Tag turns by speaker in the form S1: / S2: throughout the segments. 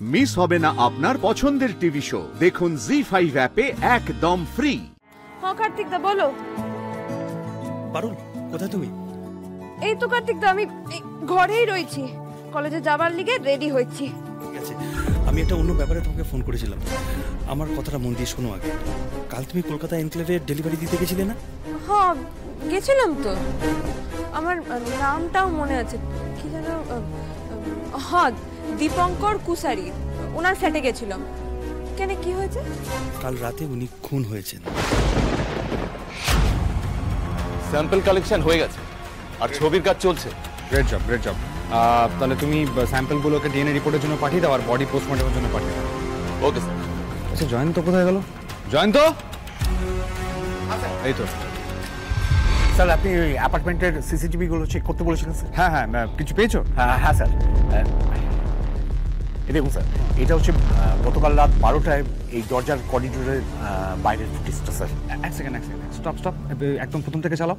S1: Miss হবে না আপনার পছন্দের টিভি শো দেখুন জি5 অ্যাপে একদম ফ্রি।
S2: হ্যাঁ কার্তিক দা বলো।
S3: পারুল কোথায় তুমি?
S2: এই তো কার্তিক দা আমি ঘরেই রয়েছি, কলেজে যাবার লিগে রেডি হচ্ছি।
S3: ঠিক আছে, আমি একটা অন্য ব্যাপারে তোমাকে ফোন করেছিলাম। আমার কথাটা মন দিয়ে শোনো আগে। কাল তুমি কলকাতা এনক্লেভে ডেলিভারি দিতে গেছিলে না?
S2: হ্যাঁ গেছিলাম তো, আমার নামটাও মনে আছে কি যেন, হ্যাঁ দীপঙ্কর কুসারি, ওনার ফ্ল্যাটে গেছিলাম। কেন কি হয়েছে?
S3: কাল রাতে উনি খুন হয়েছেন।
S4: স্যাম্পল কালেকশন হয়ে গেছে আর ছবির কাজ চলছে।
S5: Great job, great job. তাহলে তুমি স্যাম্পলগুলোকে ডিএনএ রিপোর্টের জন্য পাঠিয়ে দাও আর বডি পোস্টমর্টমের জন্য পাঠিয়ে দাও।
S4: Okay sir.
S5: আচ্ছা জয়ন্ত কোথায় গেল? জয়ন্ত, এই তো
S6: স্যার আপনি ওই অ্যাপার্টমেন্টের সিসিটিভিগুলো চেক করতে বলেছিলেন স্যার?
S5: হ্যাঁ হ্যাঁ, কিছু পেয়েছো?
S6: হ্যাঁ স্যার। এই দেখুন স্যার, এটা হচ্ছে গতকাল রাত 12টায় এই দরজার করিডোরের বাইরের ফুটেজটা স্যার।
S5: এক সেকেন্ড, স্টপ স্টপ, একদম প্রথম থেকে চালাও।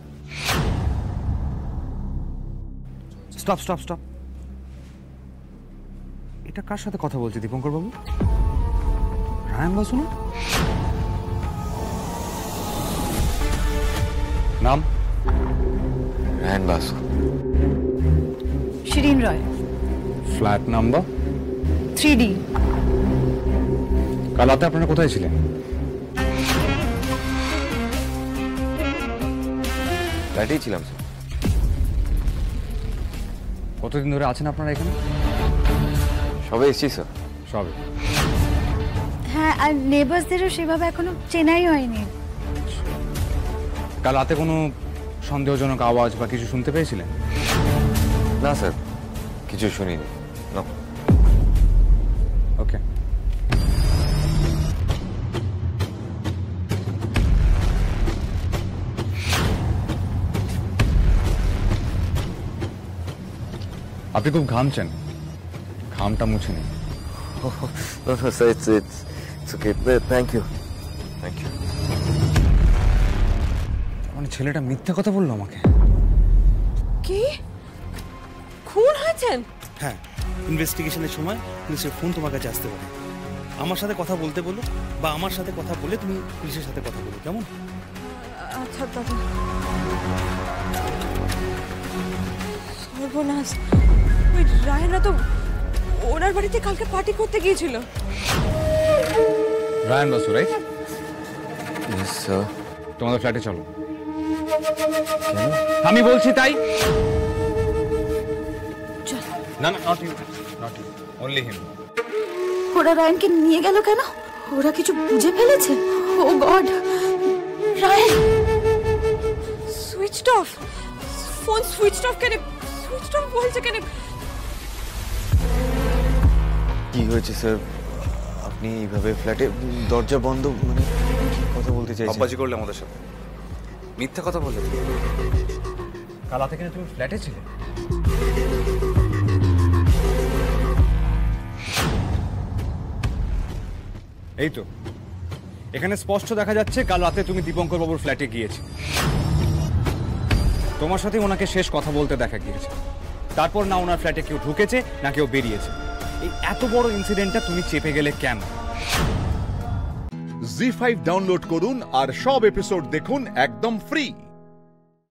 S5: Stop stop stop. এটা কার সাথে কথা বলছে দীপঙ্কর বাবু? রায়ান বাসু না? নাম?
S4: Ryan Basu.
S7: Shirin Roy.
S5: Flat number?
S7: 3D।
S5: কাল রাতে আপনারা কোথায় ছিলেন?
S4: ফ্ল্যাটেই ছিলাম স্যার।
S5: কতদিন ধরে আছেন আপনারা এখানে?
S4: সবে এসেছি স্যার।
S5: সবে?
S7: হ্যাঁ, আর নেবার্সদেরও সেভাবে এখনো চেনাই হয়নি।
S5: কাল রাতে কোনো সন্দেহজনক আওয়াজ বা কিছু শুনতে পেয়েছিলেন?
S4: না স্যার, কিছু শুনিনি। না।
S5: ওকে। আপনি খুব ঘামছেন, ঘামটা মুছে নিন।
S4: Sir it's okay, thank you.
S5: মানে ছেলেটা মিথ্যা কথা বললো আমাকে।
S2: কি খুন হয়েছেন?
S3: হ্যাঁ, ইনভেস্টিগেশনের সময় পুলিশের ফোন তোমার কাছে আসতে পারে। আমার সাথে কথা বলতে বলো বা আমার সাথে কথা বলে তুমি পুলিশের সাথে কথা বলো, কেমন?
S2: আচ্ছা দাদা। সর্বনাশ, ওই রায়নরা তো ওনার বাড়িতে কালকে পার্টি করতে গিয়েছিল।
S5: Ryan Basu, right?
S4: Yes sir.
S5: তোমাদের ফ্ল্যাটে চলো। আমি বলছি তাই। না না, নট ইউ, অনলি হিম।
S7: ওরা রায়ানকে নিয়ে গেল কেন? ওরা কিছু বুঝে ফেলেছে? Oh god, Ryan
S2: switched off, phone switched off কেন? সুইচড অফ বলছে কেন?
S4: কি হয়েছে স্যার? আপনি এইভাবে ফ্ল্যাটে দরজা বন্ধ মানে কথা বলতে চাইছেন?
S5: আব্বাজি করলে আমাদের সাথে মিথ্যা কথা বললে। কাল রাতে কেন তুমি ফ্ল্যাটে ছিলে? এই তো এখানে স্পষ্ট দেখা যাচ্ছে কাল রাতে তুমি দীপঙ্কর বাবুর ফ্ল্যাটে গিয়েছে। তোমার সাথে ওনাকে শেষ কথা বলতে দেখা গিয়েছে। তারপর না ওনার ফ্ল্যাটে কেউ ঢুকেছে না কেউ বেরিয়েছে। এই এত বড় ইনসিডেন্টটা তুমি চেপে গেলে কেন?
S1: জি5 ডাউনলোড করুন আর সব এপিসোড দেখুন একদম ফ্রি।